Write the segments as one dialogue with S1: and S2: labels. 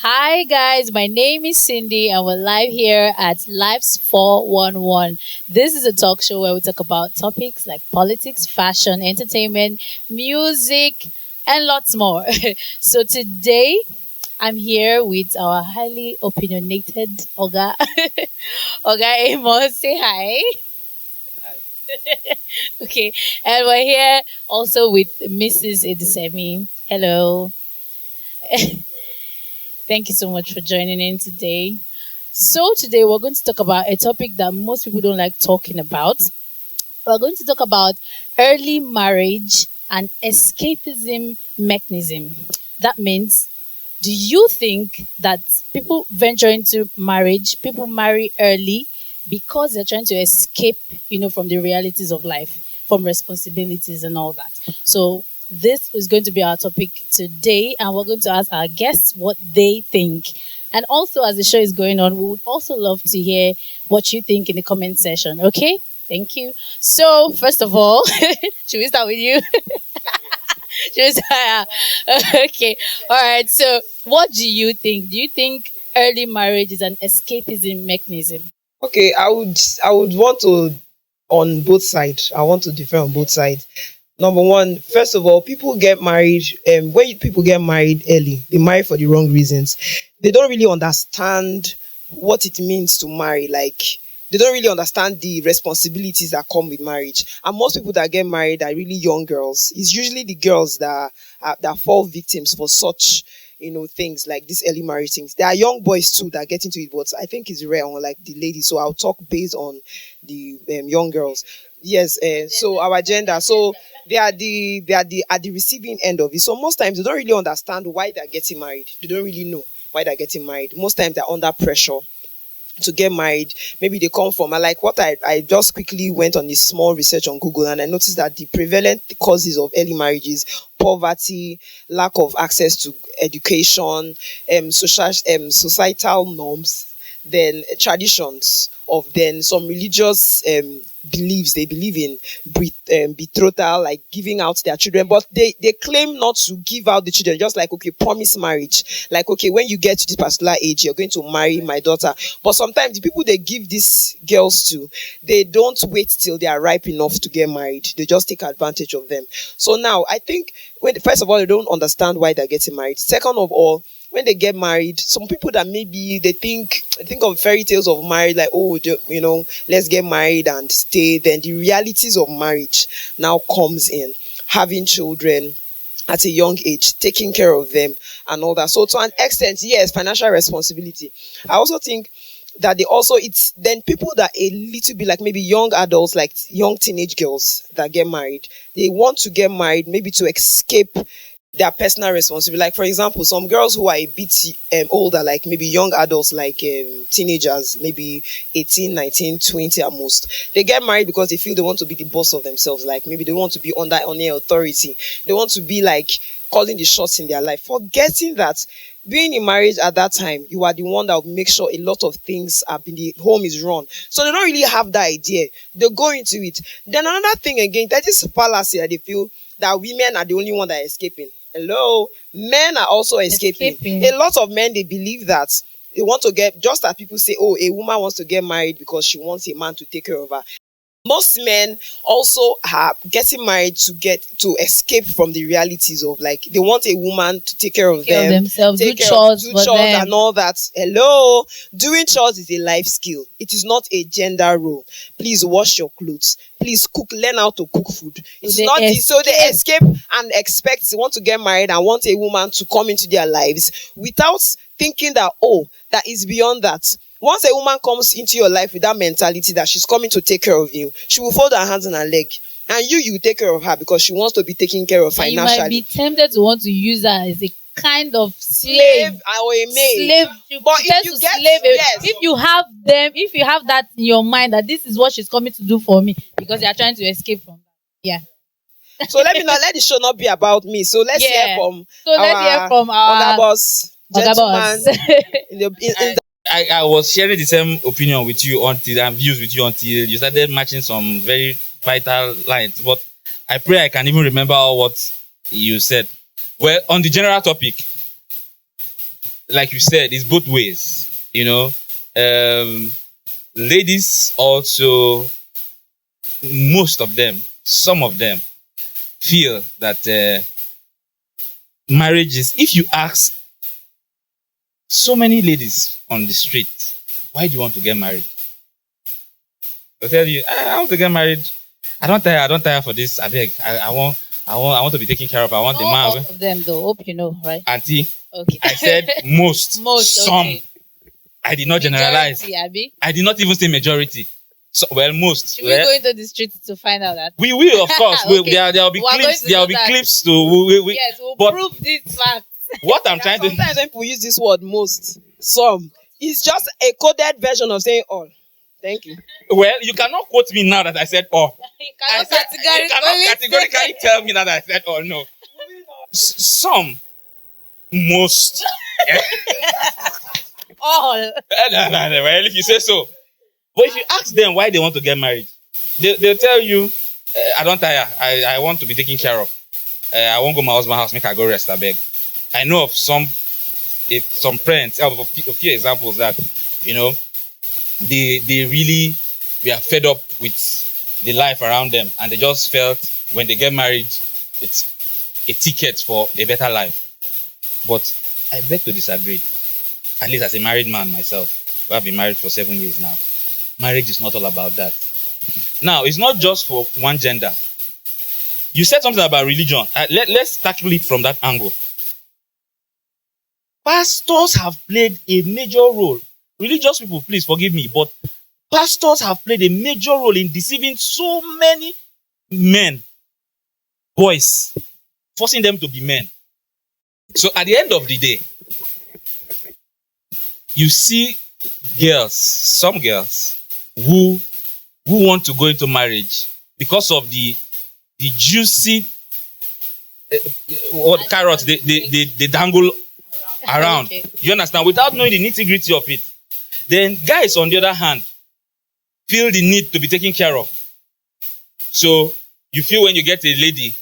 S1: Hi guys, my name is Cindy and we're live here at Life's 411. This is a talk show where we talk about topics like politics, fashion, entertainment, music, and lots more. So today I'm here with our highly opinionated Oga. Oga Amos, say hi.
S2: Hi.
S1: Okay, and we're here also with Mrs. Idisemi. Hello. Thank you so much for joining in today. So, today we're going to talk about a topic that most people don't like talking about. We're going to talk about early marriage and escapism mechanism. That means, do you think that people venture into marriage, people marry early because they're trying to escape, from the realities of life, from responsibilities and all that? So, this is going to be our topic today, and we're going to ask our guests what they think. And also, as the show is going on, we would also love to hear what you think in the comment section. Okay? Thank you. So, first of all, should we start with you? Should we start? Okay. All right. So, what do you think? Do you think early marriage is an escapism mechanism?
S2: Okay, I would want to on both sides. I want to differ on both sides. Number one, first of all, people get married. When people get married early, they marry for the wrong reasons. They don't really understand what it means to marry. Like they don't really understand the responsibilities that come with marriage. And most people that get married are really young girls. It's usually the girls that fall victims for such things like these early marriage things. There are young boys too that get into it, but I think it's rare on like the ladies. So I'll talk based on the young girls. Yes, so our gender. So they are the at the receiving end of it. So most times they don't really understand why they're getting married. They don't really know why they're getting married. Most times they're under pressure to get married. Maybe they come from, I like what I just quickly went on this small research on Google, and I noticed that the prevalent causes of early marriages: poverty, lack of access to education, societal norms, then traditions of then some religious beliefs. They believe in betrothal, like giving out their children, but they claim not to give out the children, just like, okay, promise marriage, like, okay, when you get to this particular age you're going to marry my daughter. But sometimes the people they give these girls to, they don't wait till they are ripe enough to get married. They just take advantage of them. So now I think, when first of all, they don't understand why they're getting married. Second of all, when they get married, some people that maybe they think of fairy tales of marriage, like, oh, let's get married and stay. Then the realities of marriage now comes in, having children at a young age, taking care of them and all that. So to an extent, yes, financial responsibility. I also think that it's then people that a little bit like maybe young adults, like young teenage girls that get married, they want to get married maybe to escape their personal responsibility. Like, for example, some girls who are a bit older, like maybe young adults, like teenagers, maybe 18, 19, 20 at most, they get married because they feel they want to be the boss of themselves. Like maybe they want to be under authority. They want to be like calling the shots in their life, forgetting that being in marriage at that time, you are the one that will make sure a lot of things have been, the home is run. So they don't really have that idea. They go into it. Then another thing again, that is fallacy that they feel that women are the only one that are escaping. Hello, men are also escaping. A lot of men, they believe that they want to get, just as people say, oh, a woman wants to get married because she wants a man to take care of her. Most men also are getting married to escape from the realities of, like, they want a woman to take care of them,
S1: themselves, do chores
S2: and all that. Hello, doing chores is a life skill. It is not a gender role. Please wash your clothes. Please cook. Learn how to cook food. It's not so they escape and expect they want to get married and want a woman to come into their lives without thinking that, oh, that is beyond that. Once a woman comes into your life with that mentality that she's coming to take care of you, she will fold her hands on her leg. And you take care of her because she wants to be taken care of financially.
S1: And you might be tempted to want to use her as a kind of slave
S2: or a maid.
S1: But if you have that in your mind that this is what she's coming to do for me because you are trying to escape from that. Yeah.
S2: So let the show not be about me. So let's hear from our boss, gentleman.
S3: I was sharing the same opinion with you and views with you until you started matching some very vital lines. But I pray I can even remember what you said. Well, on the general topic, like you said, it's both ways. Ladies also, most of them, some of them, feel that marriage is. If you ask so many ladies on the street, why do you want to get married? They'll tell you, I want to get married. I don't tire for this. I beg. I want to be taken care of. I want a
S1: Not
S3: man.
S1: all of them, though. Hope you know, right?
S3: Auntie,
S1: Okay.
S3: I said most,
S1: Most,
S3: some.
S1: okay.
S3: I did not generalize.
S1: Majority, Abi.
S3: I did not even say majority. So, most.
S1: Should we go into the streets to find out that?
S3: We will, of course.
S1: Okay.
S3: There will be
S1: We are
S3: clips.
S1: going to
S3: There will
S1: do
S3: be
S1: that.
S3: clips to.
S1: Yes, we'll
S3: but
S1: prove this fact.
S3: what I'm trying to.
S2: Sometimes when people use this word most, some, it's just a coded version of saying all. Thank you.
S3: Well, you cannot quote me now that I said all.
S1: You
S3: I
S1: cannot
S3: said, you cannot categorically tell me that I said all. No. Some, most.
S1: all.
S3: No, well, if you say so. But if you ask them why they want to get married, they'll tell you, I don't tire. I want to be taken care of. I won't go to my husband's house, make her go rest, I beg. I know of some friends, of a few examples that, they really were fed up with the life around them, and they just felt when they get married, it's a ticket for a better life. But I beg to disagree. At least as a married man myself, who have been married for 7 years now, marriage is not all about that. Now, it's not just for one gender. You said something about religion. Let's tackle it from that angle. Pastors have played a major role. Religious people, please forgive me, but pastors have played a major role in deceiving so many men, boys, forcing them to be men. So at the end of the day, you see some girls who want to go into marriage because of the juicy carrots they dangle around.
S1: Okay.
S3: You understand? Without knowing the nitty-gritty of it. Then guys, on the other hand, feel the need to be taken care of. So you feel when you get a lady,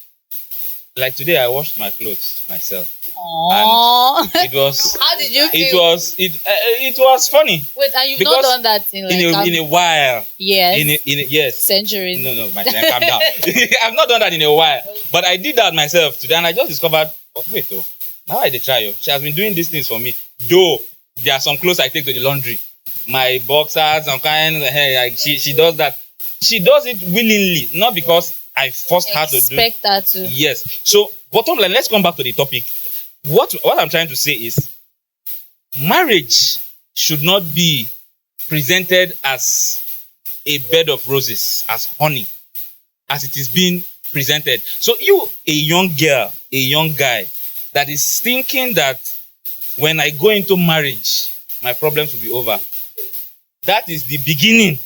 S3: like today I washed my clothes myself.
S1: Aww.
S3: And it was
S1: How did you feel?
S3: it was funny.
S1: Wait, and you've
S3: Because
S1: not done that in like
S3: in a while.
S1: yes.
S3: Yes.
S1: Centuries.
S3: No, my friend, calm down. I've not done that in a while. But I did that myself today, and I just discovered, now I try you. She has been doing these things for me. Though there are some clothes I take to the laundry. My boxers, some kind of like she does that. She does it willingly, not because I forced her to do it.
S1: Expect her to.
S3: Yes. So, bottom line, let's come back to the topic. What I'm trying to say is, marriage should not be presented as a bed of roses, as honey, as it is being presented. So you, a young girl, a young guy, that is thinking that when I go into marriage, my problems will be over. That is the beginning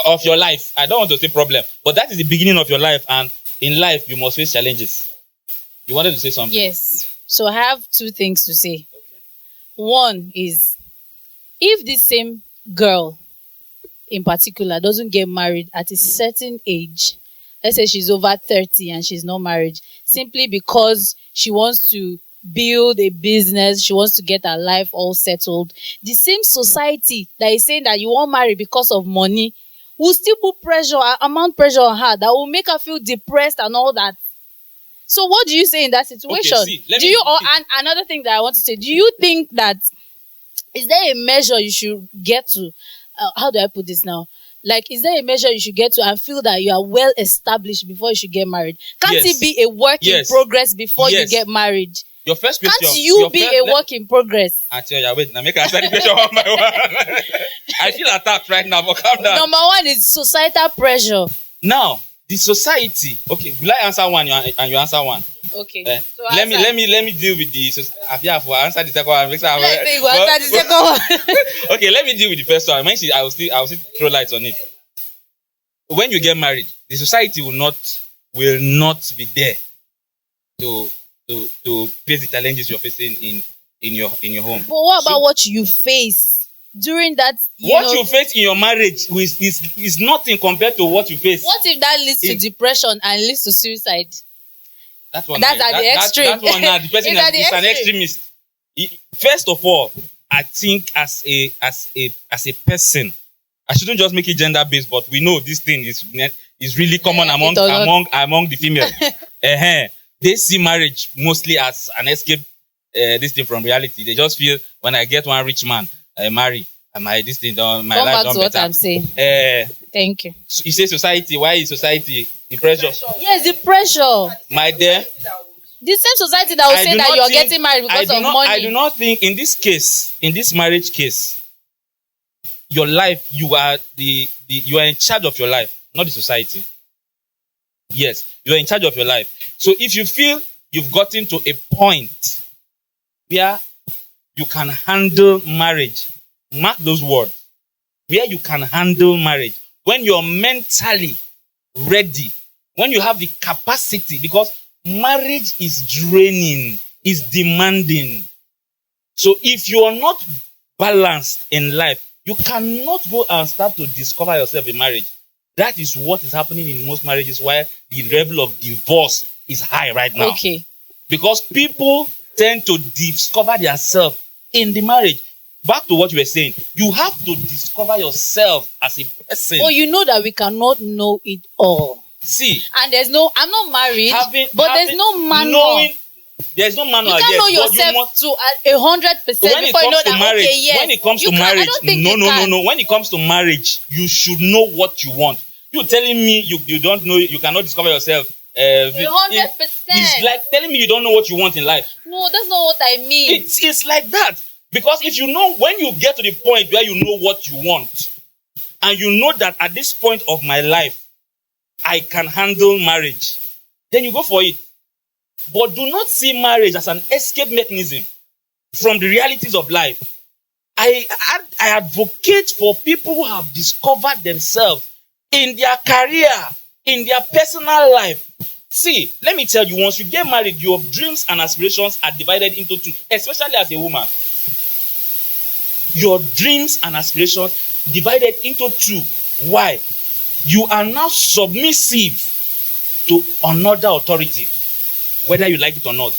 S3: of your life. I don't want to say problem, but that is the beginning of your life. And in life, you must face challenges. You wanted to say something?
S1: Yes. So I have two things to say. One is, if this same girl in particular doesn't get married at a certain age, let's say she's over 30 and she's not married, simply because she wants to build a business, she wants to get her life all settled, the same society that is saying that you won't marry because of money will still put amount pressure on her that will make her feel depressed and all that. So what do you say in that situation?
S3: Okay, see,
S1: and another thing that I want to say, do you think that, is there a measure you should get to, how do I put this now? Like, is there a measure you should get to and feel that you are well established before you should get married? Can't
S3: Yes.
S1: it be a work in progress before you
S3: Yes.
S1: get married?
S3: Your first question.
S1: Can't you be a work in progress?
S3: I tell you, wait, now make an answer the question one by one. I feel attacked right now, but calm down.
S1: Number one is societal pressure.
S3: Now, the society. Okay, will I answer one and you answer one?
S1: Okay. So
S3: Let me deal with the. For answer the second one.
S1: Let's say you answer the second one.
S3: Okay, let me deal with the first one. I will still throw lights on it. When you get married, the society will not be there to face the challenges you're facing in your home.
S1: But what about what you face during that?
S3: You face in your marriage is nothing compared to what you face.
S1: What if that leads to depression and leads to suicide?
S3: That's
S1: That's at the extreme.
S3: That one now, the person is an
S1: extreme.
S3: extremist. First of all, I think as a person, I shouldn't just make it gender based, but we know this thing is really common among the female. They see marriage mostly as an escape, this thing from reality. They just feel, when I get one rich man, I marry. This thing done, my
S1: Come
S3: life
S1: back
S3: done
S1: to what
S3: better.
S1: I'm saying. Thank you.
S3: So you say society. Why is society the pressure?
S1: Yes, the pressure.
S3: My dear,
S1: The same society that will say that you are getting married because of money.
S3: I do not think in this case, in this marriage case, your life, you are you are in charge of your life, not the society. Yes, you are in charge of your life. So if you feel you've gotten to a point where you can handle marriage, mark those words, where you can handle marriage, when you're mentally ready, when you have the capacity, because marriage is draining, is demanding. So if you are not balanced in life, you cannot go and start to discover yourself in marriage. That is what is happening in most marriages, where the level of divorce is high right now.
S1: Okay.
S3: Because people tend to discover themselves in the marriage. Back to what you were saying, you have to discover yourself as a person.
S1: Oh, you know that we cannot know it all.
S3: See,
S1: and I'm not married, there's no manual.
S3: There's no manual.
S1: You can't know yourself to 100% before you know that.
S3: Marriage,
S1: okay, yes.
S3: When it comes to marriage, no. When it comes to marriage, you should know what you want. You telling me you don't know, you cannot discover yourself.
S1: 100%.
S3: It's like telling me you don't know what you want in life.
S1: No, that's not what I mean.
S3: It's like that. Because if you know, when you get to the point where you know what you want, and you know that at this point of my life, I can handle marriage, then you go for it. But do not see marriage as an escape mechanism from the realities of life. I advocate for people who have discovered themselves in their career, in their personal life. See, let me tell you, once you get married, your dreams and aspirations are divided into two, especially as a woman. Your dreams and aspirations divided into two. Why? You are now submissive to another authority, whether you like it or not.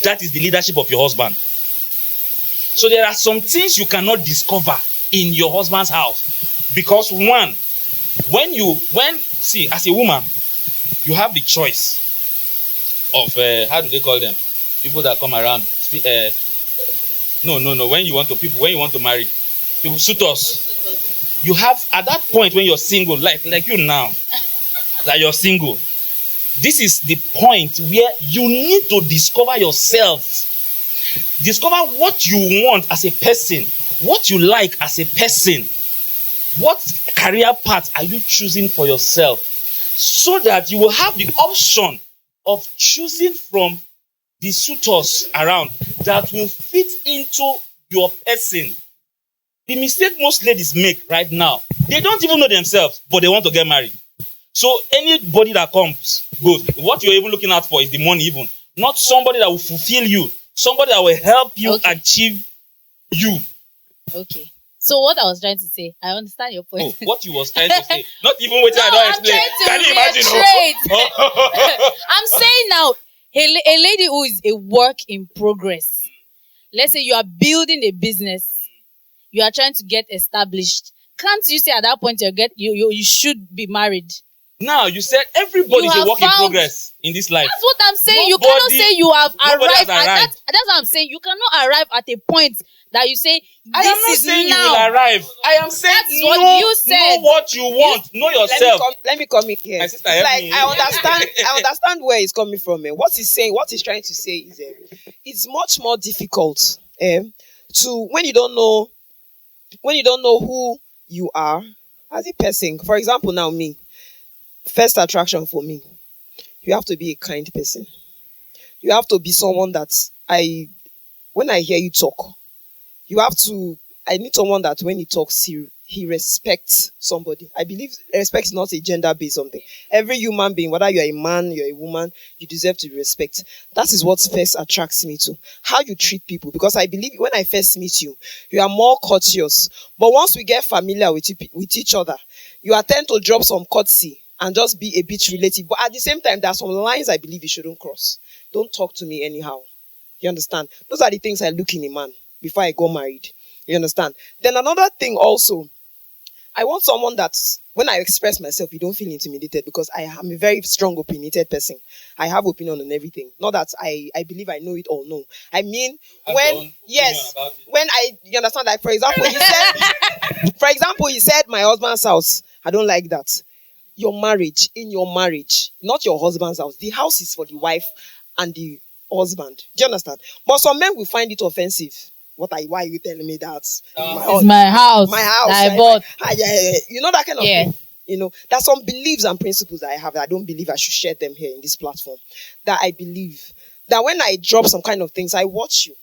S3: That is the leadership of your husband. So there are some things you cannot discover in your husband's house. Because one, see, as a woman, you have the choice of, how do they call them? People that come around. When you want to marry, people, suitors. You have, at that point when you're single, like you now, that you're single, this is the point where you need to discover yourself. Discover what you want as a person, what you like as a person, what career path are you choosing for yourself, so that you will have the option of choosing from the suitors around that will fit into your person. The mistake most ladies make right now, they don't even know themselves, but they want to get married. So anybody that comes, goes. What you're even looking out for is the money even. Not somebody that will fulfill you. Somebody that will help you achieve you.
S1: Okay. So what I was trying to say, I understand your point.
S3: Oh, what you was trying to say. Not even what I don't explain. Can you imagine?
S1: I'm saying now, a lady who is a work in progress. Let's say you are building a business. You are trying to get established. Can't you say at that point you should be married? Now
S3: you said everybody is a work in progress in this life.
S1: That's what I'm saying. You cannot say you have arrived at that. That's what I'm saying. You cannot arrive at a point that you say
S3: I am not saying you will arrive. I am saying
S1: that's what you said.
S3: Know what you want. Know yourself.
S2: Let me come in here.
S3: My sister, help me.
S2: I understand where he's coming from. What he's saying, what he's trying to say is it's much more difficult to when you don't know who you are as a person. For example, now me. First attraction for me, you have to be a kind person. You have to be someone that when I hear you talk, I need someone that when he talks, he respects somebody. I believe respect is not a gender-based something. Every human being, whether you're a man, you're a woman, you deserve to be respect. That is what first attracts me to. How you treat people. Because I believe when I first meet you, you are more courteous. But once we get familiar with each other, you tend to drop some courtesy and just be a bit relative. But at the same time, there are some lines I believe you shouldn't cross. Don't talk to me anyhow. You understand? Those are the things I look in a man before I got married. You understand? Then another thing also, I want someone that when I express myself, you don't feel intimidated, because I am a very strong opinionated person. I have opinion on everything. Not that I believe I know it all. No. I mean, you understand, like, for example, he said my husband's house. I don't like that. In your marriage, not your husband's house. The house is for the wife and the husband. Do you understand? But some men will find it offensive. Why are you telling me that?
S1: It's my house.
S2: My house.
S1: I bought.
S2: You know, that kind of thing. You know, there's some beliefs and principles that I have that I don't believe I should share them here in this platform. That I believe that when I drop some kind of things, I watch you.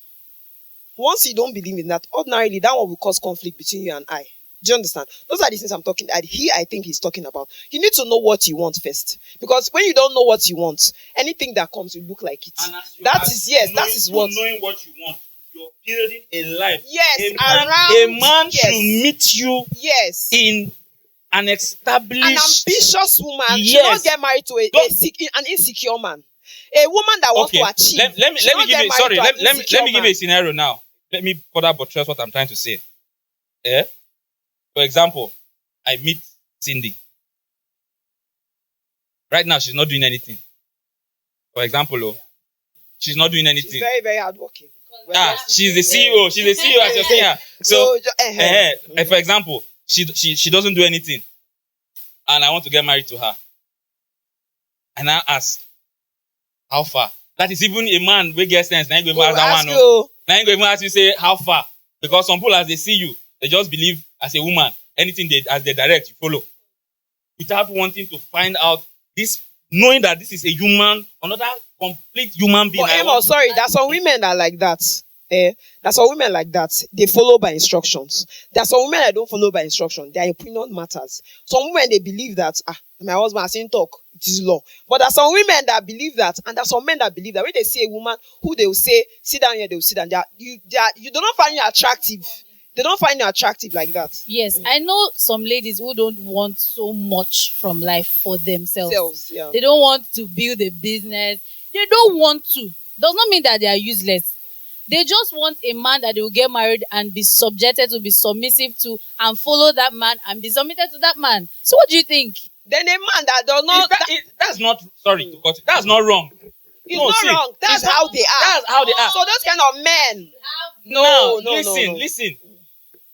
S2: Once you don't believe in that, ordinarily that one will cause conflict between you and I. Do you understand? Those are the things I'm talking about. I think he's talking about. You need to know what you want first. Because when you don't know what you want, anything that comes will look like it. That is what.
S3: Knowing what you want. You're building a life.
S2: Yes,
S3: a man should meet you in an
S2: ambitious woman. Yes. Should not get married to an insecure man. A woman that wants to achieve.
S3: Let me give you a scenario now. Let me further buttress what I'm trying to say. For example, I meet Cindy. Right now, she's not doing anything. For example, she's not doing anything.
S2: She's very, very hardworking.
S3: She's the CEO. She's the CEO as you're saying. So, for example, she doesn't do anything, and I want to get married to her. And I ask, how far? That is even a man who gets sense. Now you go ask you, say, how far? Because some people, as they see you, they just believe as a woman, anything as they direct, you follow. Without wanting to find out this, knowing that this is a human, another complete human being.
S2: There's some women that are like that. There's some women like that. They follow by instructions. There's some women that don't follow by instruction. Their opinion matters. Some women, they believe that, my husband has seen talk, it is law. But there's some women that believe that, and there's some men that believe that when they see a woman who they will say, sit down here, they will sit down. You do not find you attractive. They don't find you attractive like that.
S1: Yes, I know some ladies who don't want so much from life for themselves. They don't want to build a business. They don't want to. Does not mean that they are useless. They just want a man that they will get married and be subjected to, be submissive to, and follow that man and be submitted to that man. So what do you think?
S2: Then a man that does not...
S3: That's not... Sorry to cut it. That's not wrong.
S2: It's not wrong. That's how they are.
S3: That's how they are.
S2: So those kind of men...
S3: Listen.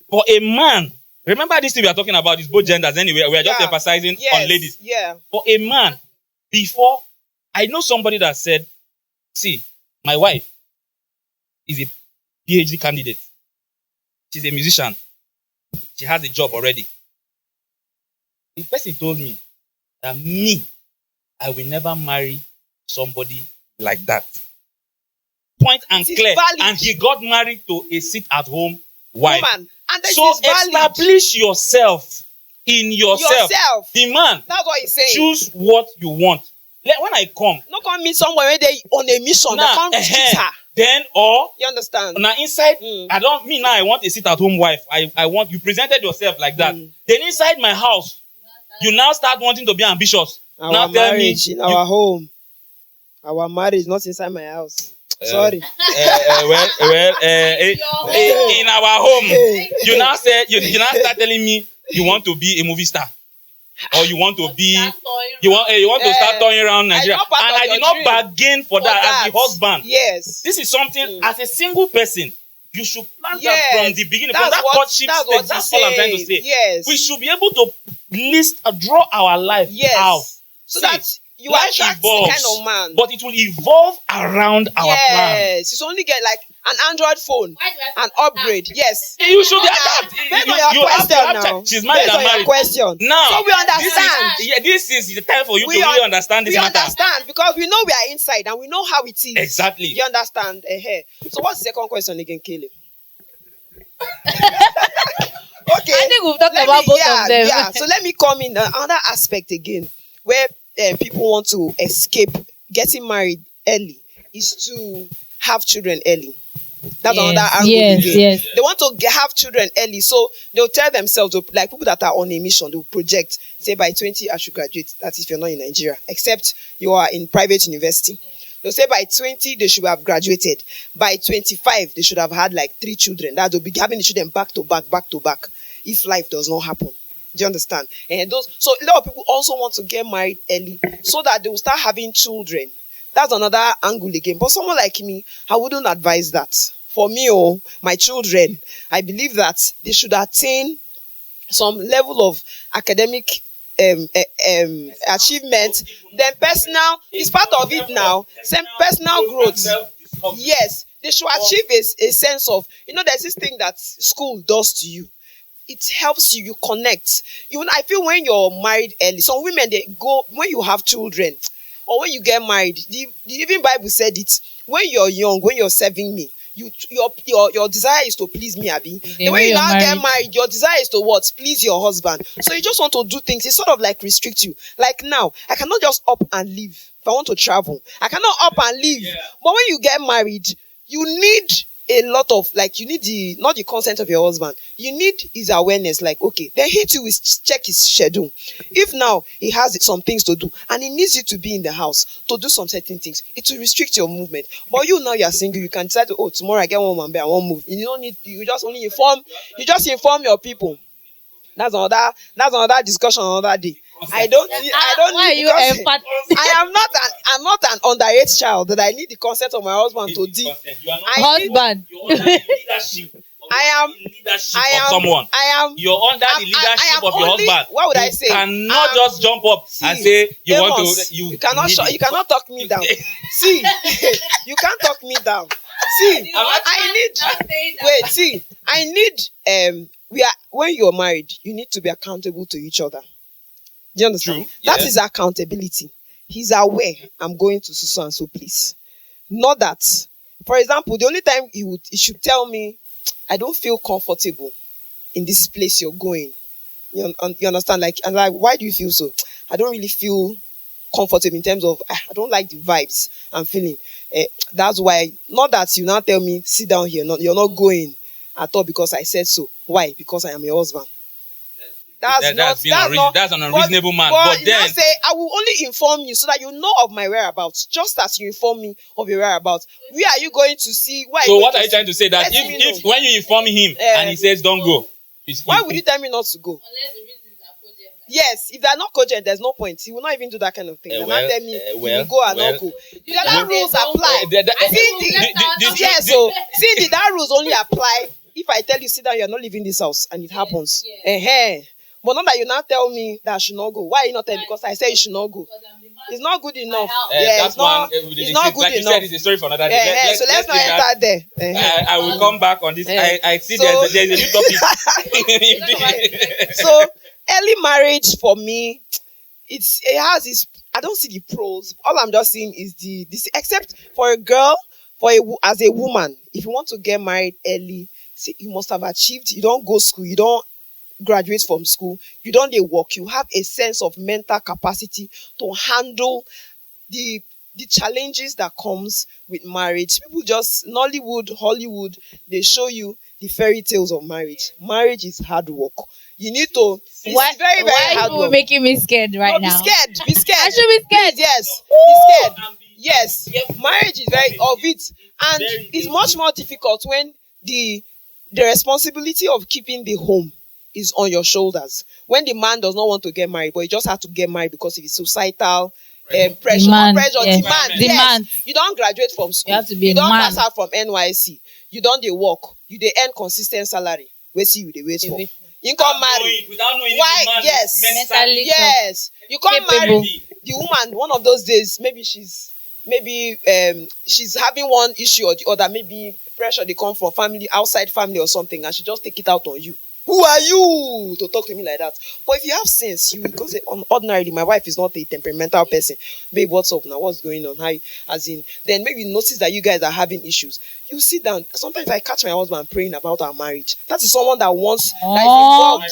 S3: For a man, remember this thing we are talking about is both genders anyway. We are just emphasizing on ladies.
S2: Yeah.
S3: For a man, before, I know somebody that said, see, my wife is a PhD candidate. She's a musician. She has a job already. The person told me that I will never marry somebody like that. Point and clear. And he got married to a sit-at-home wife.
S2: Woman. And
S3: so establish yourself in yourself. The man.
S2: That's what he's saying.
S3: Choose what you want. When I come.
S2: Not come meet somewhere where they on a mission. They can't cheat her.
S3: Then you
S2: understand?
S3: Now inside, I want a sit-at-home wife. I want you presented yourself like that. Then inside my house, you now start wanting to be ambitious.
S2: Our marriage in our home. Our marriage not inside my house. Sorry.
S3: In our home, you now start telling me you want to be a movie star, or you want to be you want to start touring around Nigeria, and I did not bargain for that as the husband.
S2: Yes,
S3: this is something as a single person you should plan that from the beginning, from that courtship stage. That's all I'm trying to say.
S2: Yes,
S3: we should be able to draw our life out
S2: so that. You attract the kind of man.
S3: But it will evolve around our plan.
S2: Yes. You only get like an Android phone, an upgrade. Yes.
S3: You should be adapt. She's married and married.
S2: Question.
S3: Now,
S2: so we understand.
S3: This is the time for you to really understand this matter.
S2: We understand because we know we are inside and we know how it is.
S3: Exactly.
S2: You understand? So what's the second question again, Caleb? Okay.
S1: I think we've talked about both of them.
S2: Yeah. So let me come in another aspect again where people want to escape getting married early is to have children early. That's another angle.
S1: Yes.
S2: They want to have children early, so they'll tell themselves, like people that are on a mission, they'll project, say by 20 I should graduate. That's if you're not in Nigeria, except you are in private university. They'll say by 20 they should have graduated. By 25 they should have had like 3 children. That they'll be having the children back to back. If life does not happen. Do you understand? And so a lot of people also want to get married early so that they will start having children. That's another angle again. But someone like me, I wouldn't advise that. For me, my children, I believe that they should attain some level of academic achievement. Then personal is part of it now. Some personal growth. Yes, they should achieve a sense of, there's this thing that school does to you. It helps you connect. I feel when you're married early, some women, they go, when you have children, or when you get married, the even Bible said it, when you're young, when you're serving me, your desire is to please me, Abi. And when you now get married, your desire is to what? Please your husband. So you just want to do things. It sort of like restrict you. Like now, I cannot just up and leave. If I want to travel, I cannot up and leave. Yeah. But when you get married, you need a lot of, you need not the consent of your husband. You need his awareness. Like, okay, then he too will check his schedule. If now he has some things to do and he needs you to be in the house to do some certain things, it will restrict your movement. But now you're single, you can decide to, tomorrow I get one man, I won't move. You don't need, you just inform your people. That's another discussion another day. I don't need I'm not an underage child that I need the consent of my husband to do.
S1: Husband.
S3: You're under the leadership of your husband.
S2: What would I say?
S3: You cannot just jump up and say
S2: you cannot talk me down. See, you can't talk me down. See, when you're married, you need to be accountable to each other. Do you understand?
S3: True.
S2: That is accountability. He's aware, I'm going to so and so place. Not that, for example, the only time he should tell me, I don't feel comfortable in this place you're going. You understand? And why do you feel so? I don't really feel comfortable in terms of, I don't like the vibes I'm feeling. That's why, not that you now tell me, sit down here, you're not going at all because I said so. Why? Because I am your husband. That's an unreasonable man. But then say, I will only inform you so that you know of my whereabouts, just as you inform me of your whereabouts. Where are you going to see?
S3: So what are you trying to say? That if when you inform him and he says don't go,
S2: why would you tell me not to go?
S1: Unless the reasons are cogent.
S2: Yes, if they're not cogent, there's no point. He will not even do that kind of thing. They're not tell me you will go and not go. The other rules apply. That rules only apply if I tell you sit down, you're not leaving this house, and it happens. But not that you now tell me that I should not go. Why are you not telling me? Because I say you should not go. It's not good enough. It's not good enough.
S3: You said, it's a story for another day.
S2: So let's not enter there.
S3: I will come back on this. I see there's a new topic.
S2: So early marriage for me, it has its. I don't see the pros. All I'm just seeing is this. Except for a girl, as a woman, if you want to get married early, see, you must have achieved. You don't go school. You don't graduate from school, you don't work, you have a sense of mental capacity to handle the challenges that comes with marriage. People just, Nollywood, Hollywood, they show you the fairy tales of marriage. Marriage is hard work. You need to, it's very, very hard work.
S1: Why are you making me scared right now?
S2: Be scared.
S1: I should be scared.
S2: Yes, be scared. Yes, marriage is very of it. And it's much more difficult when the responsibility of keeping the home is on your shoulders. When the man does not want to get married, but he just has to get married because of his societal pressure. Demand. Yes. You don't graduate from school. You don't pass out from NYC. You don't work. You earn consistent salary. Where see you they wait for. You can't marry.
S3: Without knowing
S2: why? Yes.
S1: Mentally.
S2: Yes. You can't marry the woman. One of those days, maybe she's having one issue or the other. Maybe pressure they come from family, outside family or something, and she just take it out on you. Who are you to talk to me like that? But if you have sense, you will go say, ordinarily, my wife is not a temperamental person. Babe, what's up now? What's going on? Then maybe you notice that you guys are having issues. You sit down. Sometimes I catch my husband praying about our marriage. That is someone that wants, that is involved.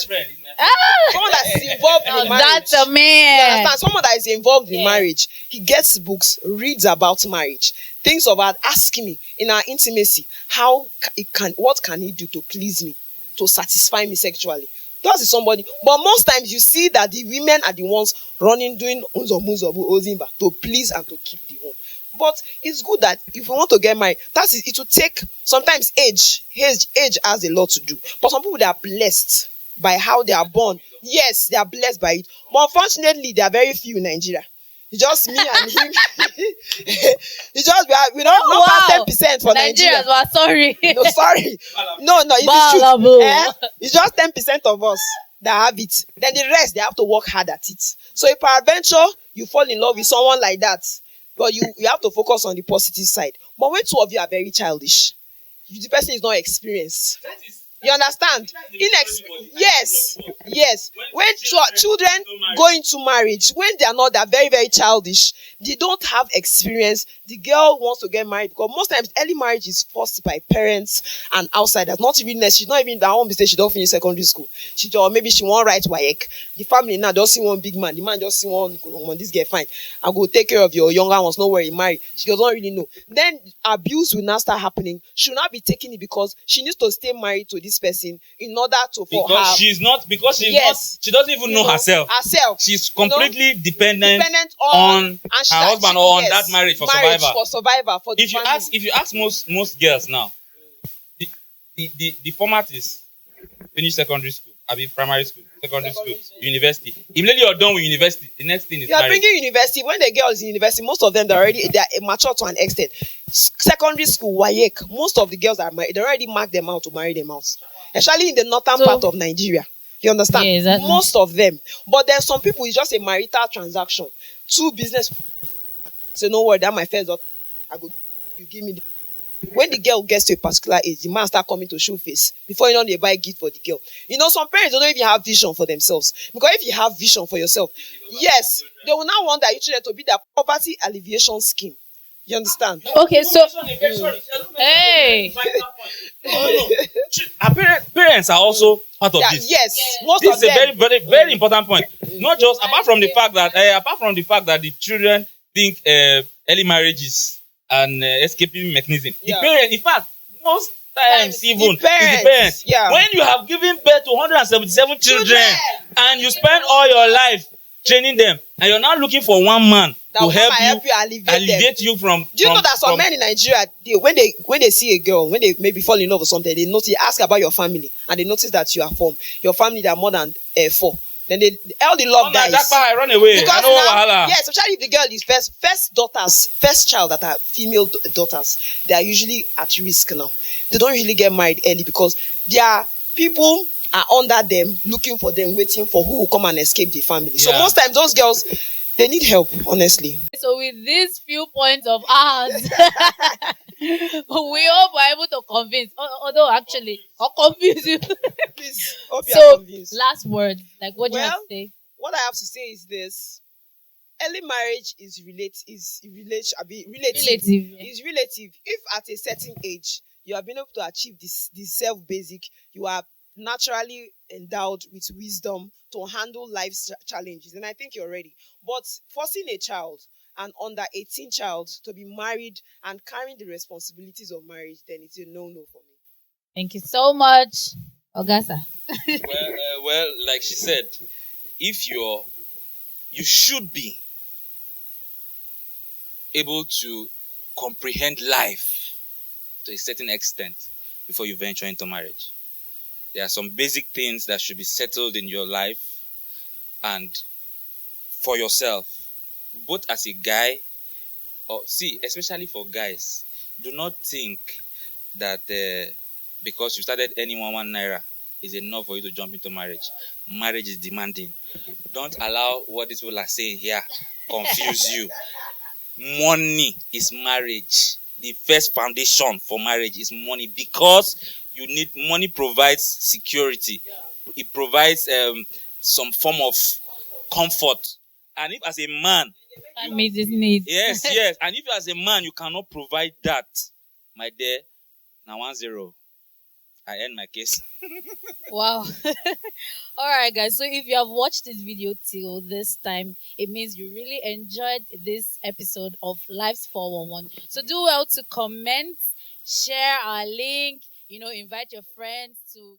S2: Someone that is involved in marriage.
S1: That's a man.
S2: Someone that is involved in marriage. He gets books, reads about marriage, thinks about asking me in our intimacy, what can he do to please me? To satisfy me sexually. That is somebody. But most times you see that the women are the ones running, doing unzobu ozimba to please and to keep the home. But it's good that if you want to get married, it will take sometimes age has a lot to do. But some people, they are blessed by how they are born. Yes, they are blessed by it. But unfortunately, there are very few in Nigeria. It's just me and him. It's just we don't not pass 10% for Nigeria.
S1: Nigerians, well, sorry.
S2: No, sorry. No, it is true. It's just 10% of us that have it. Then the rest, they have to work hard at it. So if peradventure you fall in love with someone like that, but you have to focus on the positive side. But when two of you are very childish, the person is not experienced. You understand? Yes. When children go into marriage, when they're very, very childish, they don't have experience. The girl wants to get married because most times early marriage is forced by parents and outsiders. Not even she's not even that one mistake. She don't finish secondary school. Or maybe she won't write WAEC. The family now just see one big man. The man just see one. This girl fine. I go take care of your younger ones. No worry, marry. She doesn't really know. Then abuse will now start happening. She will not be taking it because she needs to stay married to this person in order to
S3: she doesn't even know herself. She's completely dependent on her husband or on that marriage for survival. If you ask most girls now, the format is finish secondary school, primary school, secondary school, university. Immediately you're done with university, the next thing is marriage.
S2: Bringing university. When the girl is in university, most of them they are mature to an extent. Secondary school, WAEC, most of the girls are married. They already mark them out to marry them out. Especially in the northern part of Nigeria. You understand?
S1: Yeah, exactly.
S2: Most of them. But then some people, it's just a marital transaction. Two business. So no worry, that my first daughter. You give me when the girl gets to a particular age, the man start coming to show face. Before you know, they buy gift for the girl. Some parents don't even have vision for themselves. Because if you have vision for yourself, yes, they will now want that your children to be their poverty alleviation scheme. You understand?
S1: Okay, so hey,
S3: our parents are also part of this.
S2: Yes,
S3: this is a very, very, very important point. Not just apart from the fact that the children think early marriages and escapism mechanism. The parents, in fact, most times even the parents.
S2: Yeah.
S3: When you have given birth to 177 children and you spend all your life training them, and you're now looking for one man
S2: that
S3: to help you
S2: alleviate
S3: you from.
S2: Do you know that some men in Nigeria, when they see a girl, when they maybe fall in love or something, they ask about your family, and they notice that you are from your family that are more than 4. Then all the love dies.
S3: I run away.
S2: Because yes, especially if the girl is first child that are female daughters, they are usually at risk now. They don't really get married early because their people are under them, looking for them, waiting for who will come and escape the family. So most times those girls, they need help, honestly.
S1: So with these few points of ours, we hope we're able to convince, although actually, or confuse you.
S2: Please, hope you are convinced.
S1: Last word, like what do you have to say?
S2: What I have to say is this: early marriage is relative. Is relative. If at a certain age you have been able to achieve this self-basic, you are naturally endowed with wisdom to handle life's challenges, and I think you're ready. But forcing a child, an under 18 child, to be married and carrying the responsibilities of marriage, then it's a no-no for me.
S1: Thank you so much, Ogasa.
S3: Well, like she said, if you should be able to comprehend life to a certain extent before you venture into marriage. There are some basic things that should be settled in your life and for yourself, both as a guy especially for guys. Do not think that because you started earning 1 naira is enough for you to jump into marriage. Marriage is demanding. Don't allow what these people are saying here confuse you. Money is marriage. The first foundation for marriage is money, because money provides security. It provides some form of comfort. And if as a man,
S1: that meets his needs.
S3: Yes. And if as a man you cannot provide that, my dear, now 1-0. I end my case.
S1: Wow. All right, guys. So if you have watched this video till this time, it means you really enjoyed this episode of Life's 411. So do well to comment, share our link, invite your friends to